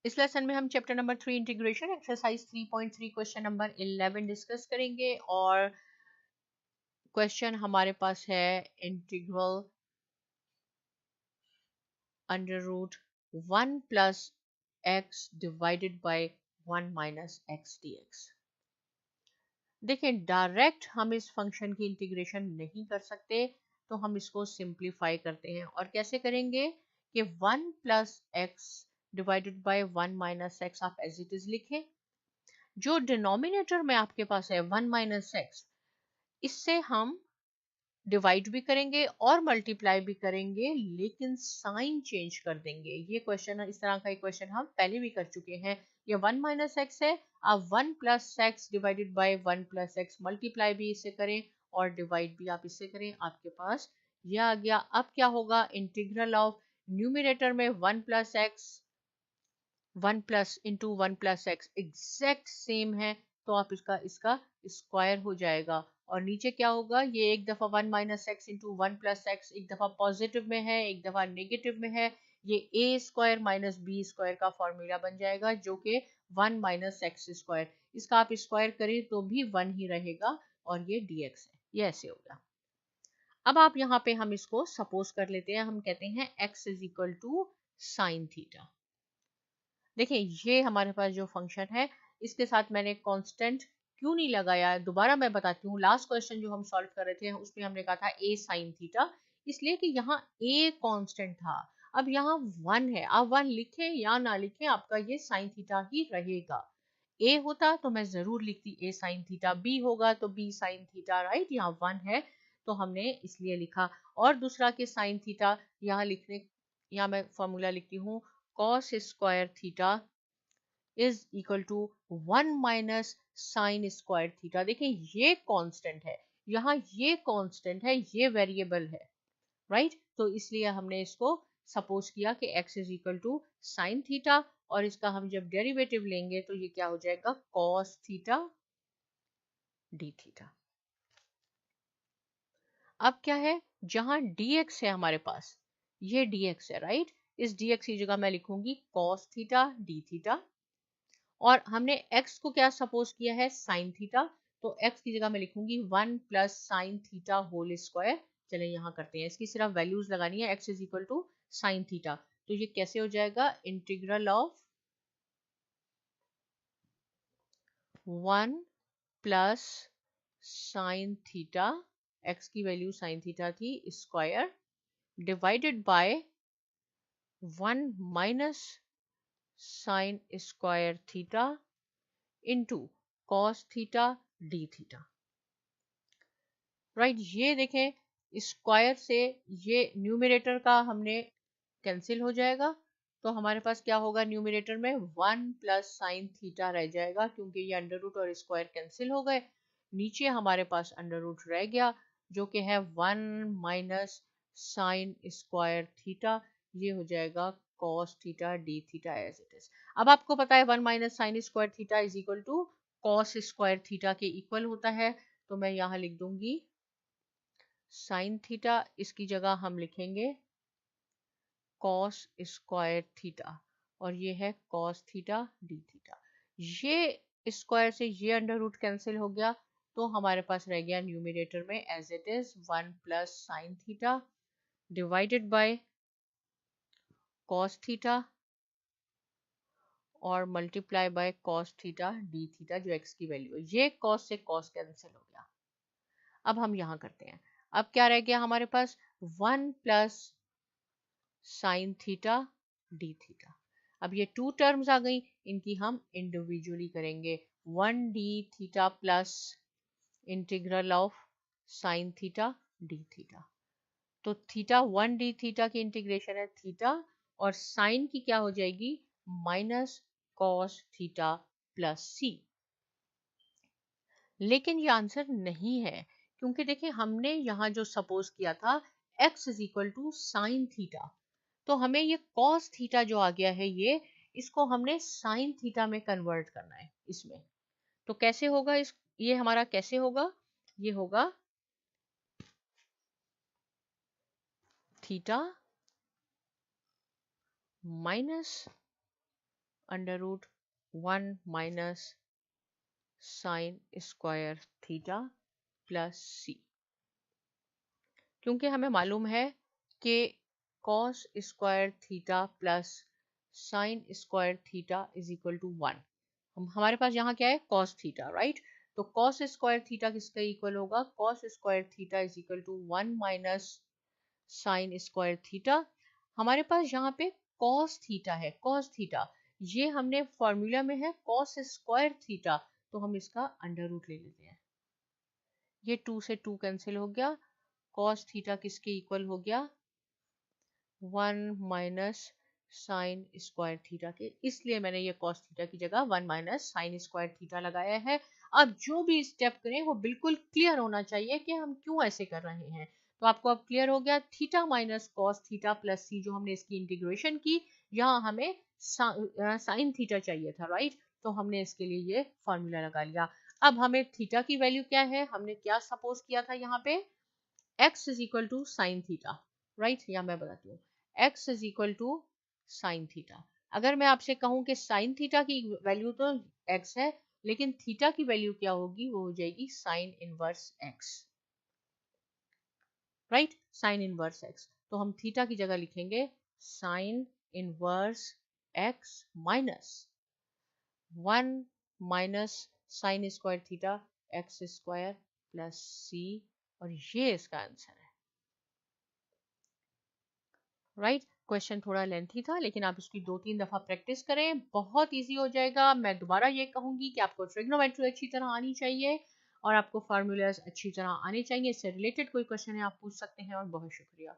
इस लेसन में हम chapter number 3 integration exercise 3.3 question number 11 discuss करेंगे और क्वेश्चन हमारे पास है integral under root 1 plus x divided by 1 minus x dx। देखिए डायरेक्ट हम इस फंक्शन की इंटीग्रेशन नहीं कर सकते, तो हम इसको सिंप्लीफाई करते हैं। और कैसे करेंगे कि 1 plus x divided by 1 minus x आप एज इट इज लिखें। जो डिनोमिनेटर में आपके पास है 1 माइनस एक्स, इससे हम डिवाइड भी करेंगे और मल्टीप्लाई भी करेंगे, लेकिन साइन चेंज कर देंगे। ये क्वेश्चन, इस तरह का एक क्वेश्चन हम पहले भी कर चुके हैं। ये 1 माइनस एक्स है, आप 1 plus x divided by 1 plus x multiply भी इससे करें और डिवाइड भी आप इससे करें, आपके पास ये आ गया। अब क्या होगा, इंटीग्रल ऑफ न्यूमिनेटर में 1 plus x 1 plus into 1 plus x exact same है, तो आप इसका इसका स्क्वायर हो जाएगा। और नीचे क्या होगा, ये एक दफा 1 minus x into 1 plus x एक दफा पॉजिटिव में है, एक दफा नेगेटिव में है। ये ए स्क्वायर माइनस बी स्क्वायर का फॉर्मूला बन जाएगा, जो कि 1 माइनस एक्स स्क्वायर। इसका आप स्क्वायर करें तो भी 1 ही रहेगा और ये dx है। ये ऐसे होगा। अब आप यहाँ पे हम इसको सपोज कर लेते हैं, हम कहते हैं x is equal to sine theta. देखिए ये हमारे पास जो फंक्शन है, इसके साथ मैंने कांस्टेंट क्यों नहीं लगाया है, दोबारा मैं बताती हूँ। लास्ट क्वेश्चन जो हम सॉल्व कर रहे थे उसमें हमने कहा था a sin थीटा, इसलिए कि यहाँ a कांस्टेंट था। अब यहाँ 1 है, आप 1 लिखें या ना लिखें, आपका ये sin थीटा ही रहेगा। a होता तो मैं जरूर लिखती a sin थीटा, b होगा तो b sin थीटा, राइट। यहाँ 1 है तो हमने इसलिए लिखा। और दूसरा कि sin थीटा यहाँ लिखने, यहाँ मैं फॉर्मूला लिखती हूँ, cos square theta is equal to 1 minus sine square theta. देखिए ये कांस्टेंट है, यहाँ ये कांस्टेंट है, ये वेरिएबल है, राइट। तो इसलिए हमने इसको सपोज किया कि x is equal to sine theta, और इसका हम जब डेरिवेटिव लेंगे तो ये क्या हो जाएगा, cos थीटा डी थीटा। अब क्या है, जहां dx है हमारे पास, ये dx है, राइट। इस dx की जगह मैं लिखूंगी cos थीटा डी थीटा। और हमने x को क्या सपोज किया है, साइन थीटा, तो x की जगह मैं लिखूंगी 1 plus sine theta whole square. चले यहाँ करते हैं, इसकी सिर्फ वैल्यूज लगानी है, x is equal to sine theta. तो ये कैसे हो जाएगा, integral of 1 plus sine theta, x की वैल्यू साइन थीटा थी, square divided by 1 minus sine square theta into cos theta d theta, right. ये देखें स्क्वायर से ये न्यूमरेटर का हमने कैंसिल हो जाएगा, तो हमारे पास क्या होगा, न्यूमरेटर में 1 प्लस साइन थीटा रह जाएगा, क्योंकि ये अंडर रूट और स्क्वायर कैंसिल हो गए। नीचे हमारे पास अंडर रूट रह गया, जो कि है 1 माइनस साइन स्क्वायर थीटा। ये हो जाएगा cos theta d theta as it is. अब आपको पता है 1 minus sine square theta is equal to cos square theta के इक्वल होता है, तो मैं यहाँ लिख दूंगी साइन थीटा, इसकी जगह हम लिखेंगे कॉस स्क्वायर थीटा, और ये है कॉस थीटा डी थीटा। ये स्क्वायर से ये अंडर रूट कैंसिल हो गया, तो हमारे पास रह गया न्यूमरेटर में as it is 1 plus sine theta divided by cos theta और multiply by cos theta d theta, जो एक्स की वैल्यू है। ये कॉस से कॉस कैंसिल हो गया। अब हम यहाँ करते हैं, अब क्या रह गया हमारे पास, 1 plus sine theta d theta. अब ये टू टर्म्स आ गई, इनकी हम इंडिविजुअली करेंगे। 1 D theta plus integral of sine theta d theta. तो थीटा 1 डी थीटा की इंटीग्रेशन है थीटा, और साइन की क्या हो जाएगी, माइनस कॉस थीटा प्लस सी। लेकिन ये आंसर नहीं है, क्योंकि देखिए हमने यहाँ जो सपोज किया था x is equal to sine theta, तो हमें ये cos थीटा जो आ गया है, ये इसको हमने sin थीटा में कन्वर्ट करना है इसमें। तो कैसे होगा, इस ये हमारा कैसे होगा, ये होगा theta minus under root 1 minus sine square theta plus C. क्योंकि हमें मालूम है कि cos square theta plus sine square theta is equal to 1। हमारे पास यहाँ क्या है, कॉस थीटा, राइट। तो कॉस स्क्वायर थीटा किसका इक्वल होगा, cos square theta is equal to 1 minus sine square theta. हमारे पास यहाँ पे कॉस थीटा है, कॉस थीटा ये हमने फॉर्मूला में है कॉस स्क्वायर थीटा, तो हम इसका अंडर रूट ले लेते हैं। ये 2 से 2 कैंसिल हो गया, कॉस थीटा किसके इक्वल हो गया, 1 माइनस साइन स्क्वायर थीटा के, इसलिए मैंने ये कॉस थीटा की जगह 1 माइनस साइन स्क्वायर थीटा लगाया है। अब जो भी स्टेप करें वो बिल्कुल क्लियर होना चाहिए कि हम क्यों ऐसे कर रहे हैं। तो आपको अब क्लियर हो गया, theta minus cos theta plus C जो हमने इसकी इंटीग्रेशन की, यहाँ हमें साइन थीटा चाहिए था, राइट। तो हमने इसके लिए ये फॉर्मूला लगा लिया। अब हमें थीटा की वैल्यू क्या है, हमने क्या सपोज किया था यहाँ पे, x is equal to sine theta, right. या मैं बताती हूँ, x is equal to sine theta. अगर मैं आपसे कहूँ कि साइन थीटा की वैल्यू तो x है, लेकिन थीटा की वैल्यू क्या होगी, वो हो जाएगी sine inverse x, right, sine inverse x। तो हम थीटा की जगह लिखेंगे sine inverse x minus 1 minus sine square theta x square plus c, और ये इसका आंसर है, राइट। क्वेश्चन थोड़ा लेंथी था, लेकिन आप इसकी 2-3 दफा प्रैक्टिस करें, बहुत इजी हो जाएगा। मैं दोबारा ये कहूंगी कि आपको ट्रिग्नोमेट्री अच्छी तरह आनी चाहिए और आपको फार्मूलाज अच्छी तरह आने चाहिए। इससे रिलेटेड कोई क्वेश्चन है आप पूछ सकते हैं, और बहुत शुक्रिया।